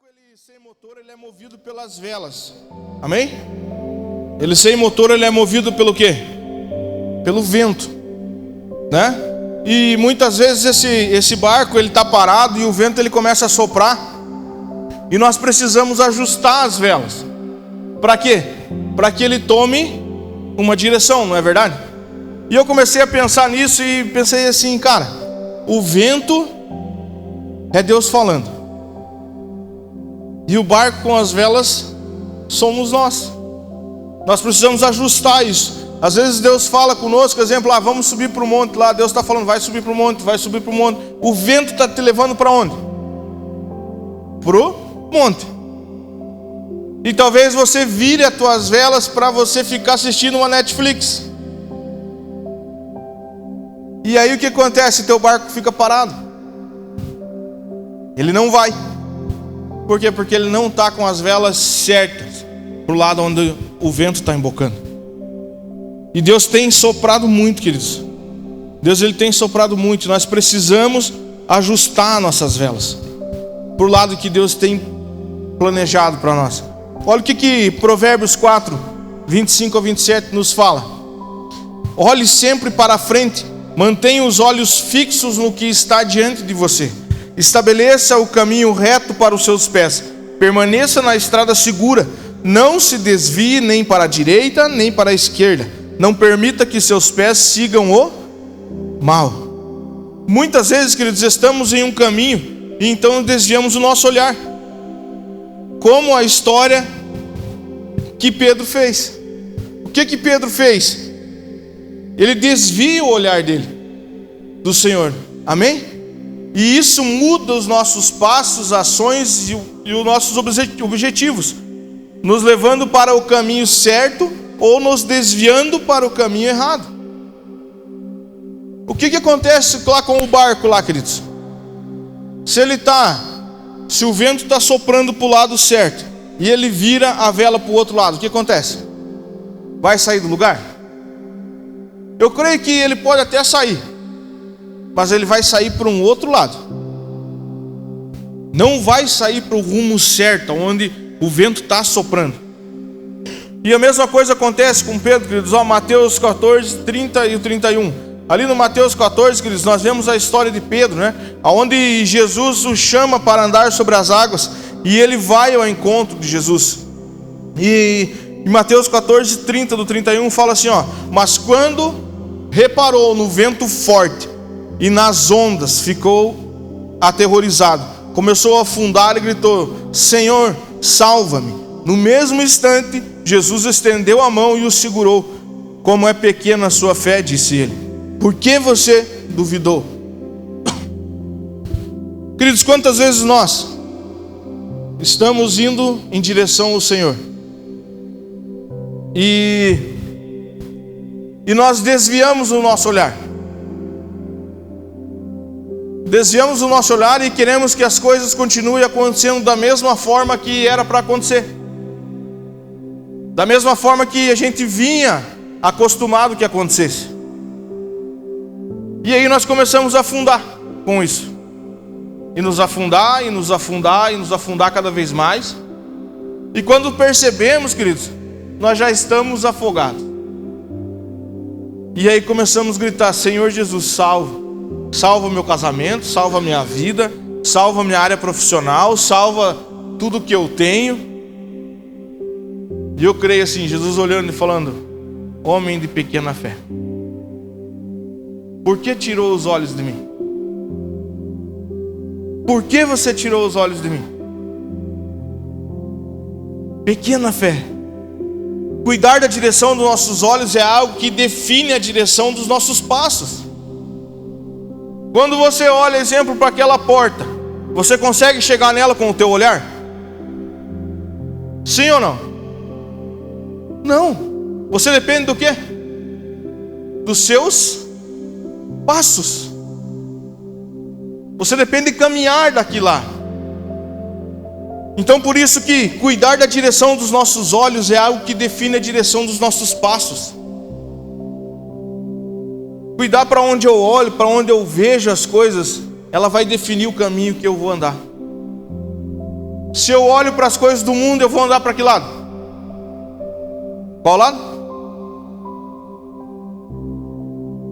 ele sem motor, ele é movido pelas velas. Amém? Ele sem motor, ele é movido pelo quê? Pelo vento, né? E muitas vezes esse barco ele está parado e o vento ele começa a soprar. E nós precisamos ajustar as velas. Para quê? Para que ele tome uma direção, não é verdade? E eu comecei a pensar nisso e pensei assim, cara, o vento é Deus falando. E o barco com as velas somos nós. Nós precisamos ajustar isso. Às vezes Deus fala conosco, exemplo, vamos subir para o monte lá. Deus está falando, vai subir para o monte, vai subir para o monte. O vento está te levando para onde? Para o monte. E talvez você vire as tuas velas para você ficar assistindo uma Netflix. E aí o que acontece? Teu barco fica parado. Ele não vai. Por quê? Porque ele não está com as velas certas para o lado onde o vento está embocando. E Deus tem soprado muito, queridos. Deus ele tem soprado muito. Nós precisamos ajustar nossas velas para o lado que Deus tem planejado para nós. Olha o que Provérbios 4, 25 a 27 nos fala. Olhe sempre para a frente. Mantenha os olhos fixos no que está diante de você. Estabeleça o caminho reto para os seus pés. Permaneça na estrada segura. Não se desvie nem para a direita, nem para a esquerda. Não permita que seus pés sigam o mal. Muitas vezes, queridos, estamos em um caminho e então desviamos o nosso olhar. Como a história que Pedro fez. O que Pedro fez? Ele desvia o olhar dele do Senhor. Amém? E isso muda os nossos passos, ações e os nossos objetivos, nos levando para o caminho certo ou nos desviando para o caminho errado. O que acontece lá com o barco lá, queridos? Se o vento está soprando para o lado certo e ele vira a vela para o outro lado, o que acontece? Vai sair do lugar? Eu creio que ele pode até sair, mas ele vai sair para um outro lado. Não vai sair para o rumo certo, onde o vento está soprando. E a mesma coisa acontece com Pedro, queridos. Mateus 14, 30 e 31. Ali no Mateus 14, queridos, nós vemos a história de Pedro, né? Onde Jesus o chama para andar sobre as águas. E ele vai ao encontro de Jesus. E em Mateus 14, 30 do 31 fala assim, mas quando reparou no vento forte e nas ondas, ficou aterrorizado. Começou a afundar e gritou, Senhor, salva-me. No mesmo instante, Jesus estendeu a mão e o segurou. Como é pequena a sua fé, disse ele. Por que você duvidou? Queridos, quantas vezes nós estamos indo em direção ao Senhor e nós desviamos o nosso olhar. Desviamos o nosso olhar e queremos que as coisas continuem acontecendo da mesma forma que era para acontecer. Da mesma forma que a gente vinha acostumado que acontecesse. E aí nós começamos a afundar com isso. E nos afundar, e nos afundar, e nos afundar cada vez mais. E quando percebemos, queridos, nós já estamos afogados. E aí começamos a gritar, Senhor Jesus, salva. Salva meu casamento, salva minha vida, salva minha área profissional, salva tudo que eu tenho. E eu creio assim, Jesus olhando e falando, homem de pequena fé, por que tirou os olhos de mim? Por que você tirou os olhos de mim? Pequena fé. Cuidar da direção dos nossos olhos é algo que define a direção dos nossos passos. Quando você olha, exemplo, para aquela porta, você consegue chegar nela com o teu olhar? Sim ou não? Não. Você depende do quê? Dos seus passos. Você depende de caminhar daqui lá. Então por isso que cuidar da direção dos nossos olhos é algo que define a direção dos nossos passos. Cuidar para onde eu olho, para onde eu vejo as coisas, ela vai definir o caminho que eu vou andar. Se eu olho para as coisas do mundo, eu vou andar para que lado? Qual lado?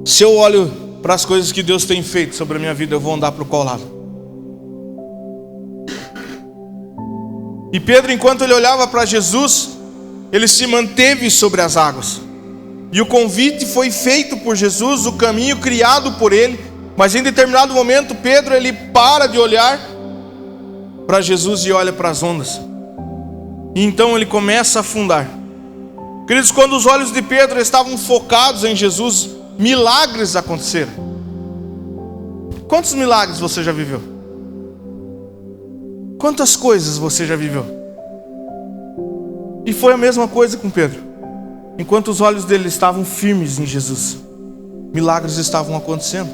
Se eu olho para as coisas que Deus tem feito sobre a minha vida, eu vou andar para qual lado? E Pedro, enquanto ele olhava para Jesus, ele se manteve sobre as águas. E o convite foi feito por Jesus, o caminho criado por ele. Mas em determinado momento, Pedro, ele para de olhar para Jesus e olha para as ondas. E então ele começa a afundar. Queridos, quando os olhos de Pedro estavam focados em Jesus, milagres aconteceram. Quantos milagres você já viveu? Quantas coisas você já viveu? E foi a mesma coisa com Pedro. Enquanto os olhos dele estavam firmes em Jesus, milagres estavam acontecendo.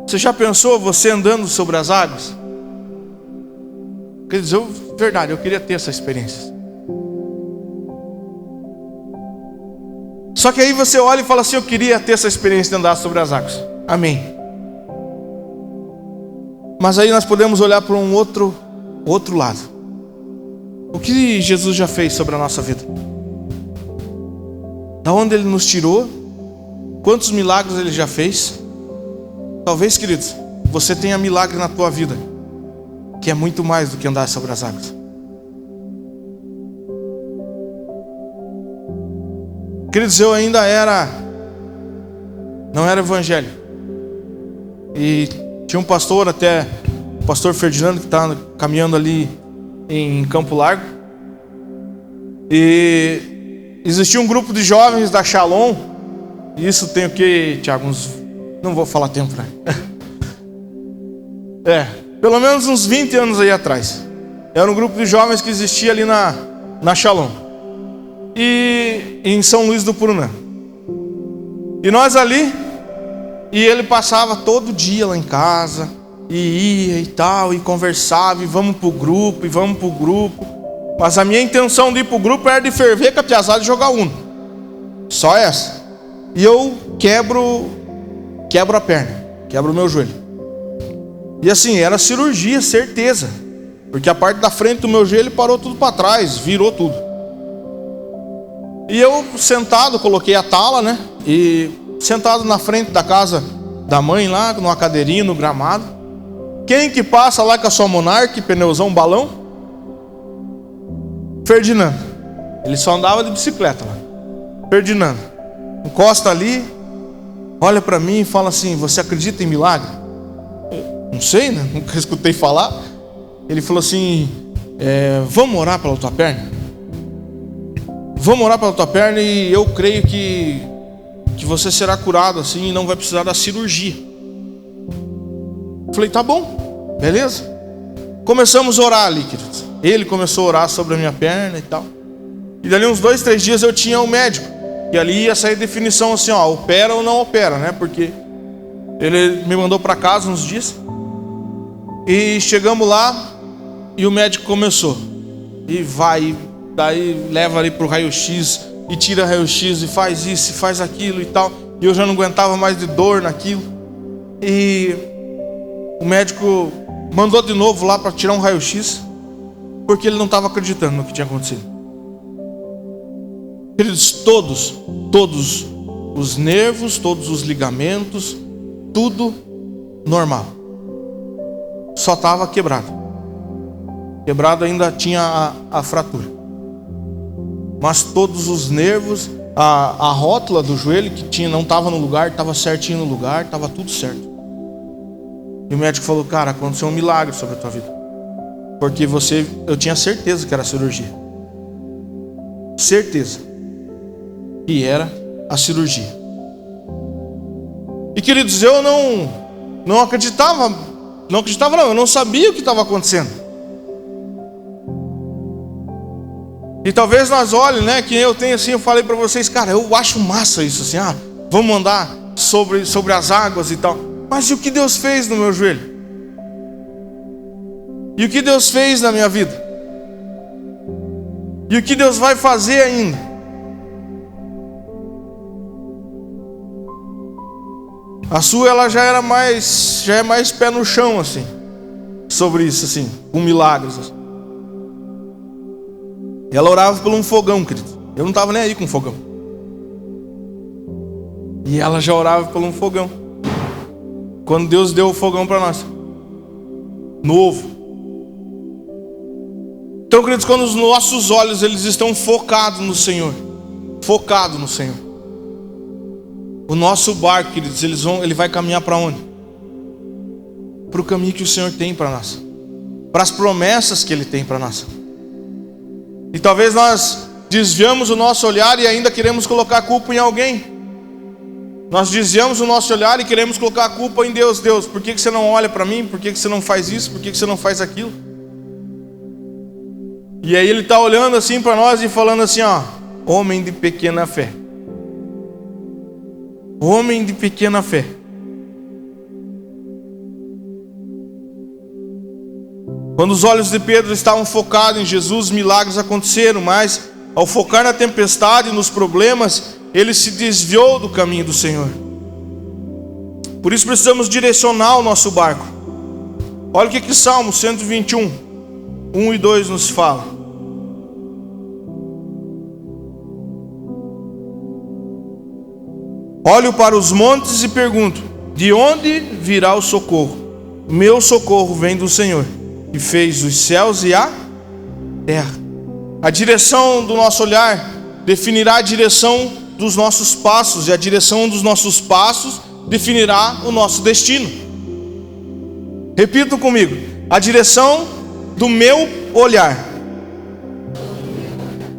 Você já pensou você andando sobre as águas? Quer dizer, verdade, eu queria ter essa experiência. Só que aí você olha e fala assim: eu queria ter essa experiência de andar sobre as águas. Amém. Mas aí nós podemos olhar para um outro lado. O que Jesus já fez sobre a nossa vida? Da onde Ele nos tirou? Quantos milagres Ele já fez? Talvez, queridos, você tenha milagre na tua vida, que é muito mais do que andar sobre as águas. Queridos, eu ainda não era evangélico. E tinha um pastor, até o pastor Ferdinando, que está caminhando ali em Campo Largo. E existia um grupo de jovens da Shalom. Isso tem o que, Tiago? Não vou falar tempo, né? Pelo menos uns 20 anos aí atrás. Era um grupo de jovens que existia ali na Shalom. E em São Luís do Purunã. E nós ali, e ele passava todo dia lá em casa, e ia e tal, e conversava, e vamos pro grupo, Mas a minha intenção de ir pro grupo era de ferver com a piazada e jogar Uno. Só essa. E eu quebro a perna, quebro o meu joelho. E assim, era cirurgia, certeza. Porque a parte da frente do meu joelho parou tudo para trás, virou tudo. E eu sentado, coloquei a tala, né? E sentado na frente da casa da mãe lá, numa cadeirinha, no gramado. Quem que passa lá com a sua Monark, pneuzão, balão? Ferdinando. Ele só andava de bicicleta lá. Ferdinando. Encosta ali, olha para mim e fala assim: você acredita em milagre? Não sei, né? Nunca escutei falar. Ele falou assim: vamos orar pela tua perna? Vamos orar pela tua perna e eu creio que você será curado assim e não vai precisar da cirurgia. Falei: tá bom, beleza. Começamos a orar ali, queridos. Ele começou a orar sobre a minha perna e tal. E dali uns 2, 3 dias eu tinha um médico. E ali ia sair definição assim, ó, opera ou não opera, né? Porque ele me mandou para casa uns dias. E chegamos lá e o médico começou. E vai, daí leva ali pro raio-x e tira raio-x e faz isso e faz aquilo e tal. E eu já não aguentava mais de dor naquilo. E o médico mandou de novo lá para tirar um raio-x, porque ele não estava acreditando no que tinha acontecido. Queridos, todos os nervos, todos os ligamentos, tudo normal. Só estava quebrado. Quebrado ainda tinha a fratura. Mas todos os nervos, a rótula do joelho que não estava no lugar, estava certinho no lugar, estava tudo certo. E o médico falou: cara, aconteceu um milagre sobre a tua vida. Porque eu tinha certeza que era cirurgia. Certeza. Que era a cirurgia. E queridos, eu não acreditava, eu não sabia o que estava acontecendo. E talvez nós olhem, né, que eu tenho assim, eu falei para vocês, cara, eu acho massa isso assim, vamos andar sobre as águas e tal. Mas e o que Deus fez no meu joelho? E o que Deus fez na minha vida? E o que Deus vai fazer ainda? A sua, ela já é mais pé no chão assim. sobre isso, assim, com milagres. Assim. E ela orava por um fogão, querido. Eu não estava nem aí com fogão. E ela já orava por um fogão. Quando Deus deu o fogão para nós. Novo. Então, queridos, quando os nossos olhos eles estão focados no Senhor. Focado no Senhor. O nosso barco, queridos, ele vai caminhar para onde? Para o caminho que o Senhor tem para nós. Para as promessas que Ele tem para nós. E talvez nós desviamos o nosso olhar e ainda queremos colocar a culpa em alguém. Nós desviamos o nosso olhar e queremos colocar a culpa em Deus. Deus, por que você não olha para mim? Por que você não faz isso? Por que você não faz aquilo? E aí Ele está olhando assim para nós e falando assim, ó, homem de pequena fé. Homem de pequena fé. Quando os olhos de Pedro estavam focados em Jesus, milagres aconteceram, mas ao focar na tempestade e nos problemas, ele se desviou do caminho do Senhor. Por isso precisamos direcionar o nosso barco. Olha o que Salmo 121, 1 e 2 nos fala. Olho para os montes e pergunto, de onde virá o socorro? Meu socorro vem do Senhor, que fez os céus e a terra. A direção do nosso olhar definirá a direção dos nossos passos, e a direção dos nossos passos definirá o nosso destino. Repitam comigo: a direção do meu olhar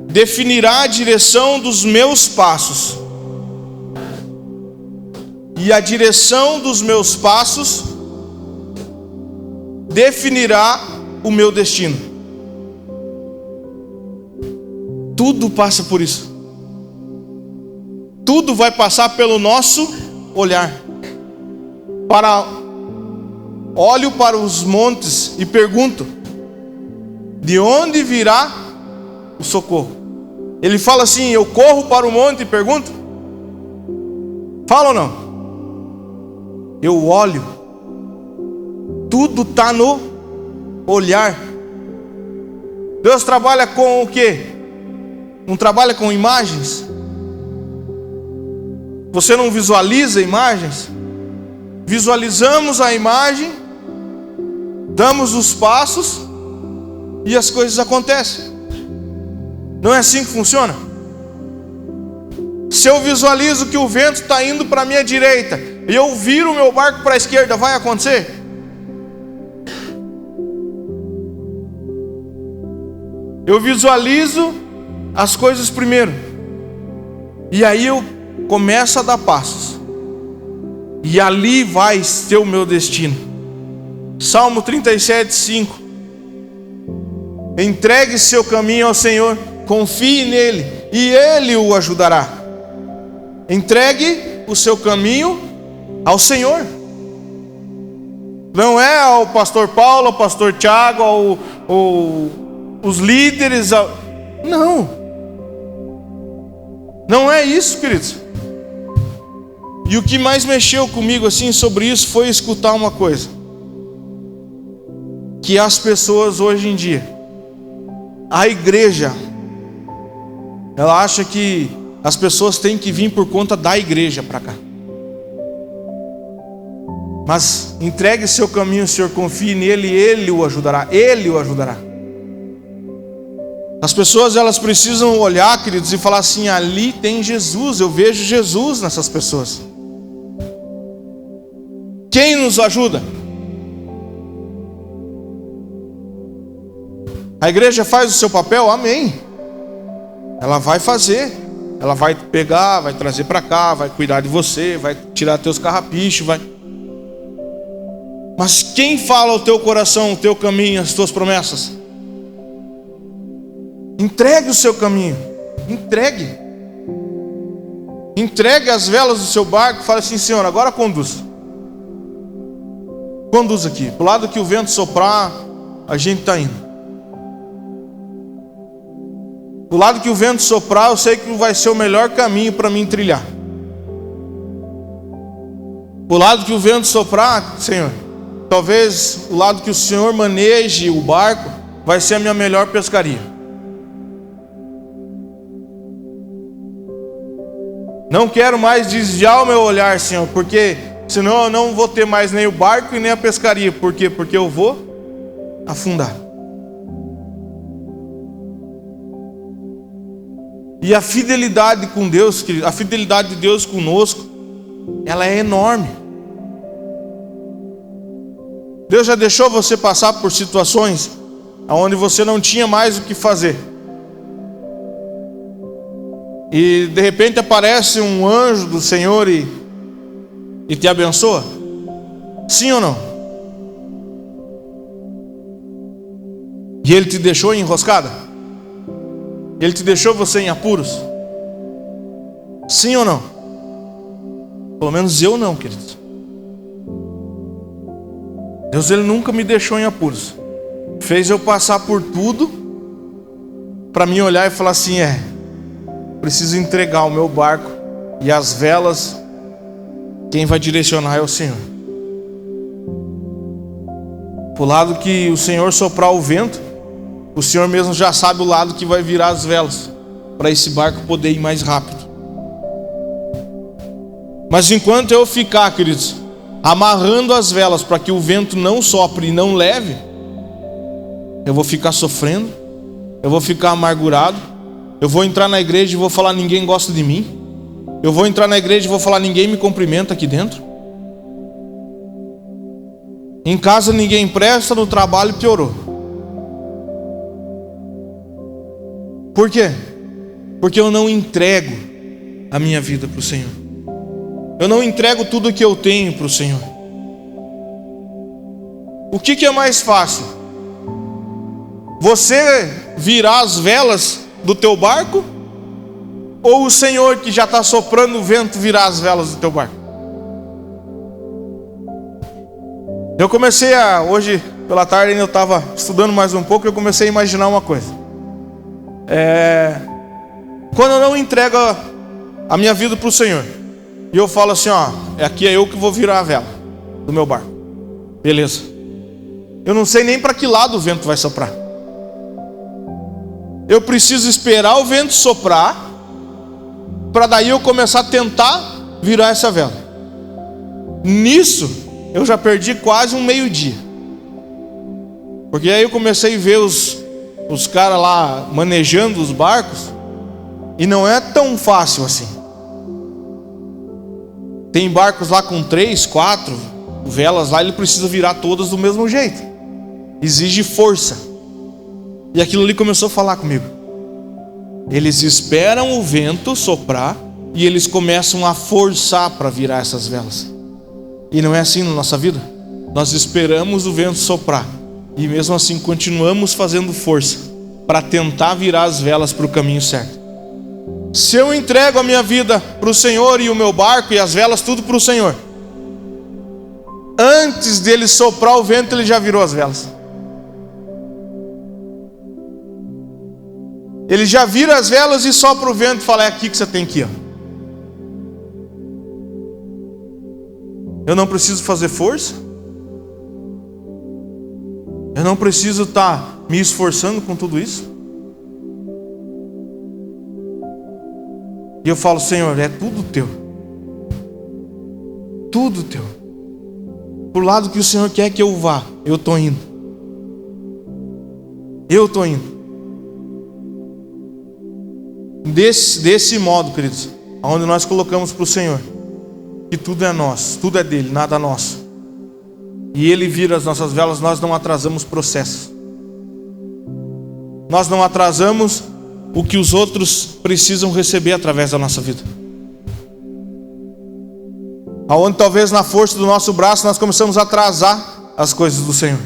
definirá a direção dos meus passos, e a direção dos meus passos definirá o meu destino. Tudo passa por isso. Tudo vai passar pelo nosso olhar. Olho para os montes e pergunto, de onde virá o socorro? Ele fala assim, eu corro para o monte e pergunto. Fala ou não? Eu olho. Tudo está no olhar. Deus trabalha com o quê? Não trabalha com imagens? Você não visualiza imagens? Visualizamos a imagem, damos os passos e as coisas acontecem. Não é assim que funciona? Se eu visualizo que o vento está indo para a minha direita e eu viro o meu barco para a esquerda, vai acontecer? Eu visualizo as coisas primeiro, e aí eu começo a dar passos, e ali vai ser o meu destino. Salmo 37, 5. Entregue seu caminho ao Senhor, confie nele, e Ele o ajudará. Entregue o seu caminho ao Senhor. Não é ao pastor Paulo, ao pastor Tiago, os líderes. Não é isso, queridos. E o que mais mexeu comigo assim sobre isso foi escutar uma coisa, que as pessoas hoje em dia, a igreja, ela acha que as pessoas têm que vir por conta da igreja para cá. Mas entregue seu caminho, Senhor, confie nele, Ele o ajudará. Ele o ajudará. As pessoas, elas precisam olhar, queridos, e falar assim, ali tem Jesus, eu vejo Jesus nessas pessoas. Quem nos ajuda? A igreja faz o seu papel? Amém. Ela vai fazer. Ela vai pegar, vai trazer para cá, vai cuidar de você, vai tirar teus carrapichos, vai. Mas quem fala o teu coração, o teu caminho, as tuas promessas? Entregue o seu caminho. Entregue. Entregue as velas do seu barco. Fale assim, Senhor, agora conduz. Conduz aqui. Pro lado que o vento soprar, a gente está indo. Do lado que o vento soprar, eu sei que vai ser o melhor caminho para mim trilhar. Do lado que o vento soprar, Senhor, talvez o lado que o Senhor maneje o barco vai ser a minha melhor pescaria. Não quero mais desviar o meu olhar, Senhor, porque senão eu não vou ter mais nem o barco e nem a pescaria. Por quê? Porque eu vou afundar. E a fidelidade com Deus, a fidelidade de Deus conosco, ela é enorme. Deus já deixou você passar por situações onde você não tinha mais o que fazer. E de repente aparece um anjo do Senhor e te abençoa? Sim ou não? E Ele te deixou enroscada? Ele te deixou você em apuros? Sim ou não? Pelo menos eu não, queridos. Deus, Ele nunca me deixou em apuros. Fez eu passar por tudo para mim olhar e falar assim: preciso entregar o meu barco e as velas, quem vai direcionar é o Senhor. Pro lado que o Senhor soprar o vento, o Senhor mesmo já sabe o lado que vai virar as velas, para esse barco poder ir mais rápido. Mas enquanto eu ficar, queridos, amarrando as velas para que o vento não sopre e não leve, eu vou ficar sofrendo, eu vou ficar amargurado, eu vou entrar na igreja e vou falar: ninguém gosta de mim. Eu vou entrar na igreja e vou falar: ninguém me cumprimenta aqui dentro. Em casa ninguém presta, no trabalho piorou. Por quê? Porque eu não entrego a minha vida para o Senhor. Eu não entrego tudo que eu tenho para o Senhor. O que é mais fácil? Você virar as velas do teu barco, ou o Senhor que já está soprando o vento virar as velas do teu barco? Eu comecei hoje pela tarde eu estava estudando mais um pouco, eu comecei a imaginar uma coisa. Quando eu não entrego a minha vida para o Senhor, e eu falo assim: aqui é eu que vou virar a vela do meu barco. Beleza. Eu não sei nem para que lado o vento vai soprar. Eu preciso esperar o vento soprar, para daí eu começar a tentar virar essa vela. Nisso, eu já perdi quase um meio-dia. Porque aí eu comecei a ver os caras lá manejando os barcos, e não é tão fácil assim. Tem barcos lá com 3, 4 velas lá, ele precisa virar todas do mesmo jeito. Exige força. E aquilo ali começou a falar comigo. Eles esperam o vento soprar e eles começam a forçar para virar essas velas. E não é assim na nossa vida. Nós esperamos o vento soprar e mesmo assim continuamos fazendo força para tentar virar as velas para o caminho certo. Se eu entrego a minha vida para o Senhor e o meu barco e as velas tudo para o Senhor, antes dele soprar o vento, ele já virou as velas. Ele já vira as velas e sopra o vento e fala: é aqui que você tem que ir. Eu não preciso fazer força. Eu não preciso estar me esforçando com tudo isso. E eu falo: Senhor, é tudo teu. Tudo teu. Por lado que o Senhor quer que eu vá, eu estou indo. Eu estou indo. Desse modo, queridos, onde nós colocamos para o Senhor que tudo é nosso, tudo é dele, nada nosso, e ele vira as nossas velas, nós não atrasamos processo, nós não atrasamos o que os outros precisam receber através da nossa vida. Aonde talvez na força do nosso braço nós começamos a atrasar as coisas do Senhor,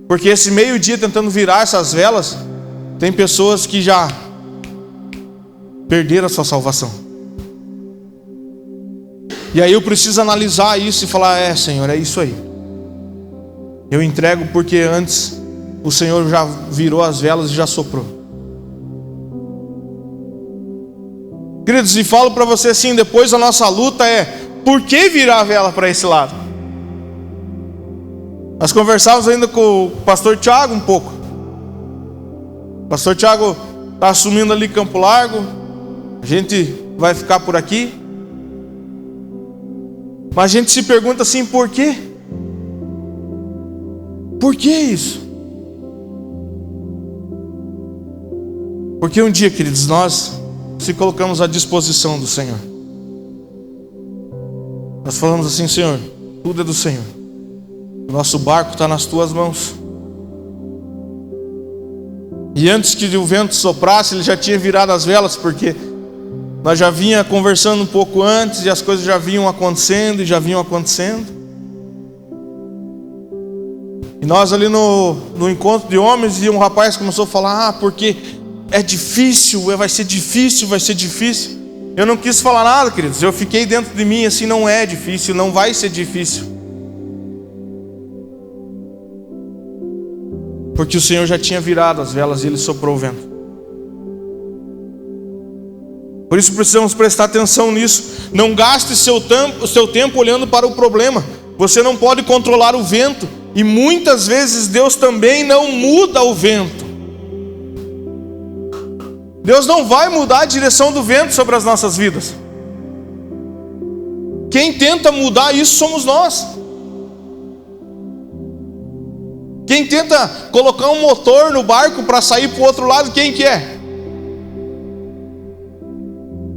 porque esse meio-dia tentando virar essas velas, tem pessoas que já perderam a sua salvação. E aí eu preciso analisar isso e falar: Senhor, é isso aí. Eu entrego porque antes o Senhor já virou as velas e já soprou. Queridos, e falo para você assim, depois a nossa luta é: por que virar a vela para esse lado? Nós conversávamos ainda com o pastor Tiago um pouco. O pastor Tiago está assumindo ali Campo Largo. A gente vai ficar por aqui. Mas a gente se pergunta assim, por quê? Por que isso? Porque um dia, queridos, nós se colocamos à disposição do Senhor. Nós falamos assim, Senhor, tudo é do Senhor. O nosso barco está nas tuas mãos. E antes que o vento soprasse, ele já tinha virado as velas, porque nós já vinha conversando um pouco antes, e as coisas já vinham acontecendo, e já vinham acontecendo. E nós ali no encontro de homens, e um rapaz começou a falar, porque é difícil, vai ser difícil, vai ser difícil. Eu não quis falar nada, queridos, eu fiquei dentro de mim assim, não é difícil, não vai ser difícil. Porque o Senhor já tinha virado as velas e Ele soprou o vento. Por isso precisamos prestar atenção nisso. Não gaste o seu tempo olhando para o problema. Você não pode controlar o vento. E muitas vezes Deus também não muda o vento. Deus não vai mudar a direção do vento sobre as nossas vidas. Quem tenta mudar isso somos nós. Quem tenta colocar um motor no barco para sair para o outro lado, quem que é?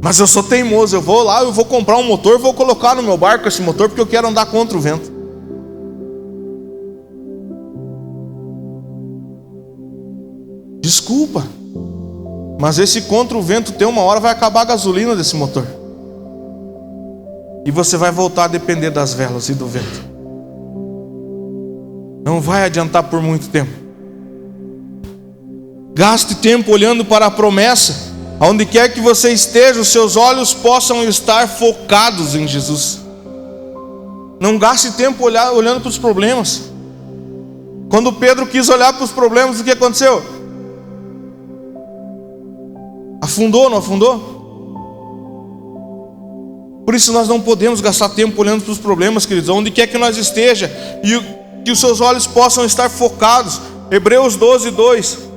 Mas eu sou teimoso, eu vou lá, eu vou comprar um motor, vou colocar no meu barco esse motor, porque eu quero andar contra o vento. Desculpa, mas esse contra o vento tem uma hora vai acabar a gasolina desse motor. E você vai voltar a depender das velas e do vento. Não vai adiantar por muito tempo. Gaste tempo olhando para a promessa. Aonde quer que você esteja, os seus olhos possam estar focados em Jesus. Não gaste tempo olhando para os problemas. Quando Pedro quis olhar para os problemas, o que aconteceu? Afundou, não afundou? Por isso nós não podemos gastar tempo olhando para os problemas, queridos. Onde quer que nós esteja, e que os seus olhos possam estar focados. Hebreus 12, 2.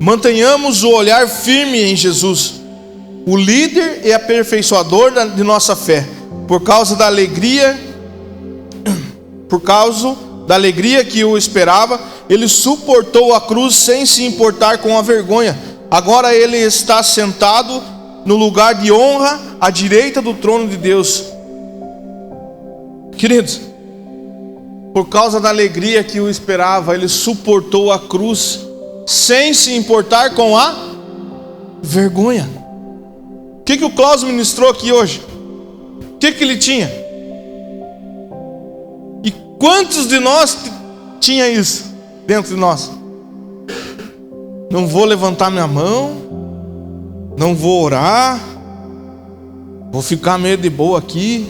Mantenhamos o olhar firme em Jesus, o líder e aperfeiçoador de nossa fé. Por causa da alegria que o esperava, ele suportou a cruz sem se importar com a vergonha. Agora ele está sentado no lugar de honra à direita do trono de Deus. Queridos, por causa da alegria que o esperava, ele suportou a cruz sem se importar com a vergonha. O que o Klaus ministrou aqui hoje? O que ele tinha? E quantos de nós tinha isso dentro de nós? Não vou levantar minha mão, não vou orar, vou ficar meio de boa aqui.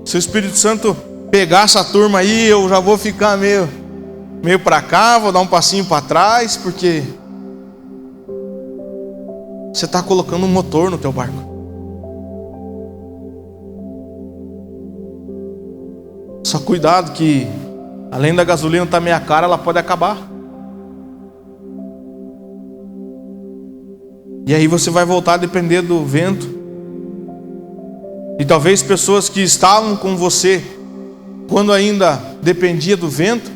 Se o Espírito Santo pegar essa turma aí, eu já vou ficar meio para cá, vou dar um passinho para trás, porque você está colocando um motor no teu barco. Só cuidado que, além da gasolina estar meia cara, ela pode acabar. E aí você vai voltar a depender do vento. E talvez pessoas que estavam com você quando ainda dependia do vento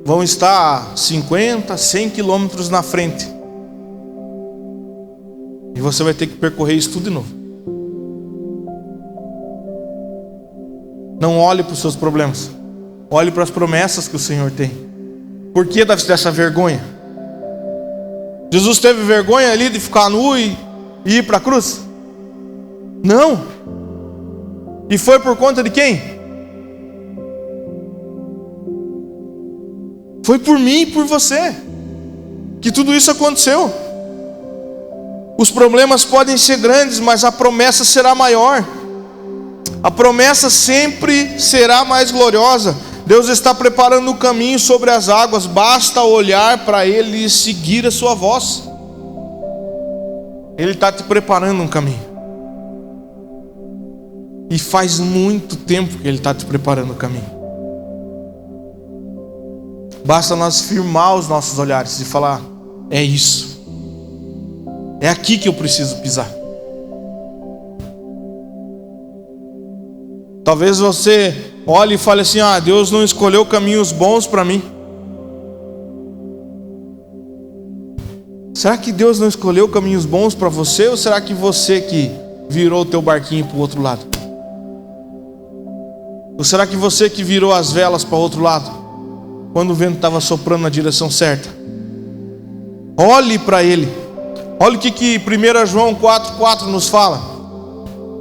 vão estar a 50, 100 quilômetros na frente. E você vai ter que percorrer isso tudo de novo. Não olhe para os seus problemas. Olhe para as promessas que o Senhor tem. Por que dessa vergonha? Jesus teve vergonha ali de ficar nu e ir para a cruz? Não. E foi por conta de quem? Foi por mim e por você que tudo isso aconteceu. Os problemas podem ser grandes, mas a promessa será maior. A promessa sempre será mais gloriosa. Deus está preparando o caminho sobre as águas. Basta olhar para Ele e seguir a sua voz. Ele está te preparando um caminho. E faz muito tempo que Ele está te preparando o caminho. Basta nós firmar os nossos olhares e falar: é isso. É aqui que eu preciso pisar. Talvez você olhe e fale assim: ah, Deus não escolheu caminhos bons para mim. Será que Deus não escolheu caminhos bons para você? Ou será que você que virou o teu barquinho para o outro lado? Ou será que você que virou as velas para o outro lado, quando o vento estava soprando na direção certa? Olhe para Ele. Olha o que 1 João 4,4 nos fala: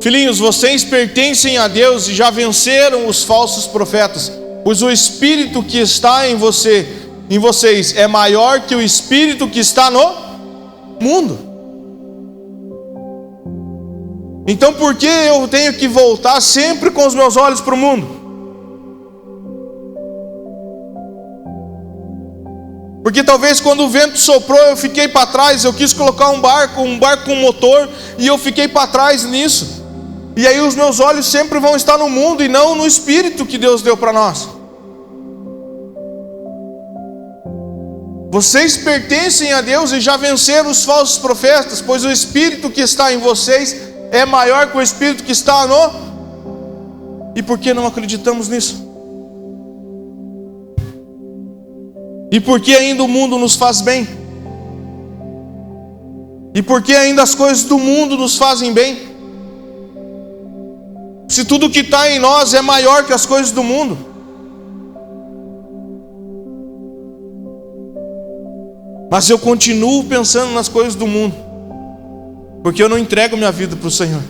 filhinhos, vocês pertencem a Deus e já venceram os falsos profetas, pois o Espírito que está em vocês é maior que o Espírito que está no mundo. Então por que eu tenho que voltar sempre com os meus olhos para o mundo? Porque talvez quando o vento soprou eu fiquei para trás, eu quis colocar um barco com motor, e eu fiquei para trás nisso. E aí os meus olhos sempre vão estar no mundo e não no Espírito que Deus deu para nós. Vocês pertencem a Deus e já venceram os falsos profetas, pois o Espírito que está em vocês é maior que o Espírito que está no... E por que não acreditamos nisso? E por que ainda o mundo nos faz bem? E por que ainda as coisas do mundo nos fazem bem? Se tudo que está em nós é maior que as coisas do mundo. Mas eu continuo pensando nas coisas do mundo, porque eu não entrego minha vida para o Senhor.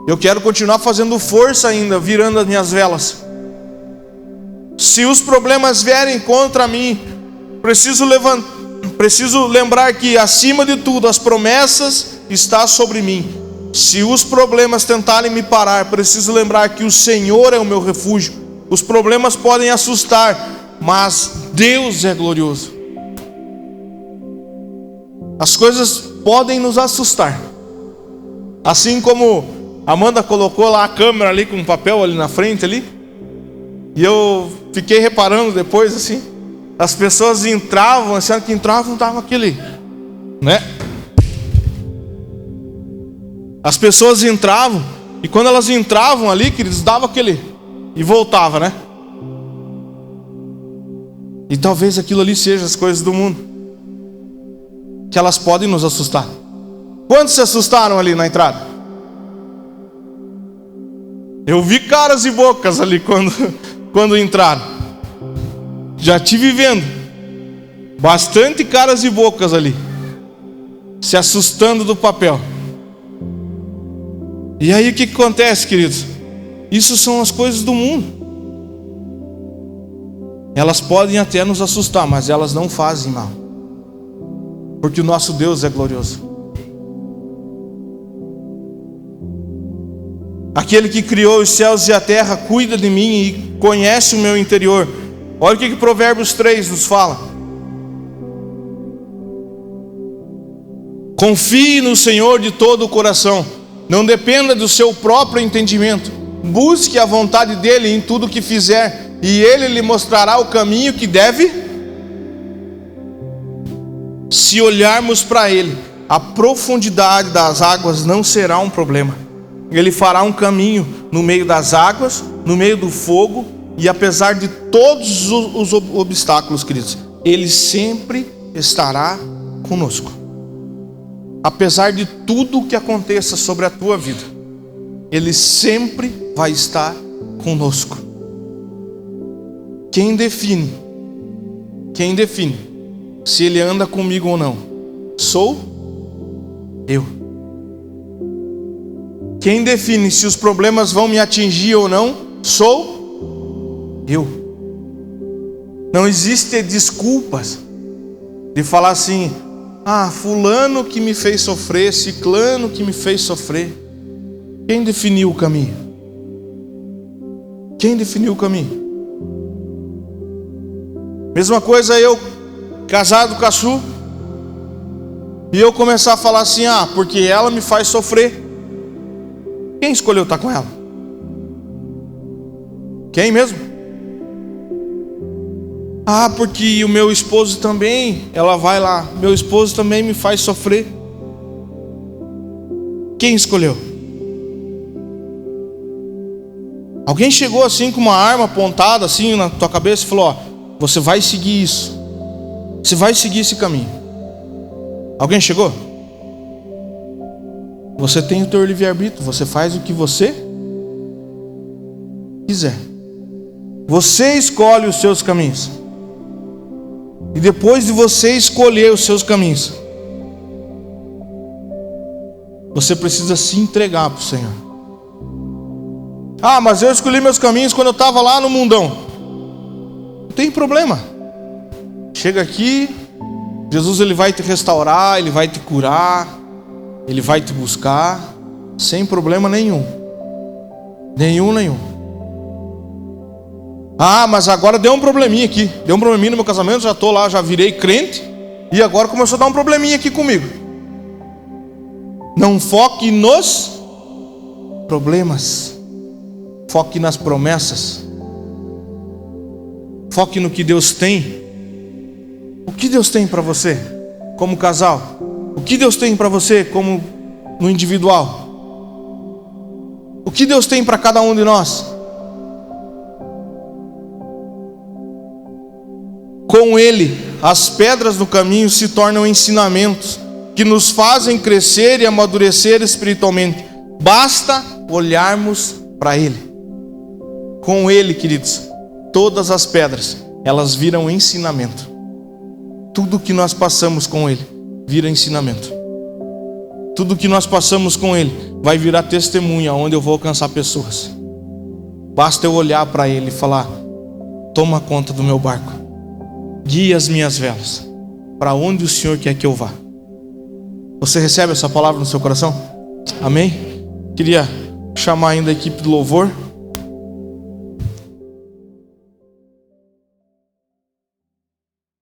Eu quero continuar fazendo força ainda, virando as minhas velas. Se os problemas vierem contra mim, preciso lembrar que acima de tudo as promessas estão sobre mim. Se os problemas tentarem me parar, preciso lembrar que o Senhor é o meu refúgio. Os problemas podem assustar, mas Deus é glorioso. As coisas podem nos assustar, assim como Amanda colocou lá a câmera ali com um papel ali na frente ali, e eu fiquei reparando depois assim, as pessoas entravam, achando que entravam, estavam aquele, né? As pessoas entravam, e quando elas entravam ali, que eles davam aquele, e voltava, né? E talvez aquilo ali seja as coisas do mundo, que elas podem nos assustar. Quantos se assustaram ali na entrada? Eu vi caras e bocas ali quando entraram. Já tive vendo bastante caras e bocas ali, se assustando do papel. E aí o que acontece, queridos? Isso são as coisas do mundo. Elas podem até nos assustar, mas elas não fazem mal, porque o nosso Deus é glorioso. Aquele que criou os céus e a terra cuida de mim e conhece o meu interior. Olha o que Provérbios 3 nos fala: confie no Senhor de todo o coração, não dependa do seu próprio entendimento. Busque a vontade dEle em tudo que fizer, e Ele lhe mostrará o caminho que deve. Se olharmos para Ele, a profundidade das águas não será um problema. Ele fará um caminho no meio das águas, no meio do fogo, e apesar de todos os obstáculos, queridos, Ele sempre estará conosco. Apesar de tudo o que aconteça sobre a tua vida, Ele sempre vai estar conosco. Quem define se Ele anda comigo ou não, sou eu. Quem define se os problemas vão me atingir ou não, sou eu. Não existe desculpas de falar assim: ah, fulano que me fez sofrer, ciclano que me fez sofrer. Quem definiu o caminho? Quem definiu o caminho? Mesma coisa eu, casado com a Su, e eu começar a falar assim: ah, porque ela me faz sofrer. Quem escolheu estar com ela? Quem mesmo? Ah, porque o meu esposo também, ela vai lá, meu esposo também me faz sofrer. Quem escolheu? Alguém chegou assim com uma arma apontada assim na tua cabeça e falou: ó, você vai seguir isso, você vai seguir esse caminho. Alguém chegou? Você tem o teu livre-arbítrio, você faz o que você quiser. Você escolhe os seus caminhos. E depois de você escolher os seus caminhos, você precisa se entregar para o Senhor. Ah, mas eu escolhi meus caminhos quando eu estava lá no mundão. Não tem problema. Chega aqui, Jesus ele vai te restaurar, ele vai te curar, ele vai te buscar, sem problema nenhum. Nenhum. Ah, mas agora deu um probleminha aqui. Deu um probleminha no meu casamento, já estou lá, já virei crente. E agora começou a dar um probleminha aqui comigo. Não foque nos problemas. Foque nas promessas. Foque no que Deus tem. O que Deus tem para você como casal? O que Deus tem para você como no individual? O que Deus tem para cada um de nós? Com Ele, as pedras do caminho se tornam ensinamentos que nos fazem crescer e amadurecer espiritualmente. Basta olharmos para Ele. Com Ele, queridos, todas as pedras, elas viram ensinamento. Tudo que nós passamos com Ele vira ensinamento. Tudo que nós passamos com Ele vai virar testemunha onde eu vou alcançar pessoas. Basta eu olhar para Ele e falar: toma conta do meu barco, guia as minhas velas, para onde o Senhor quer que eu vá. Você recebe essa palavra no seu coração? Amém? Queria chamar ainda a equipe do louvor.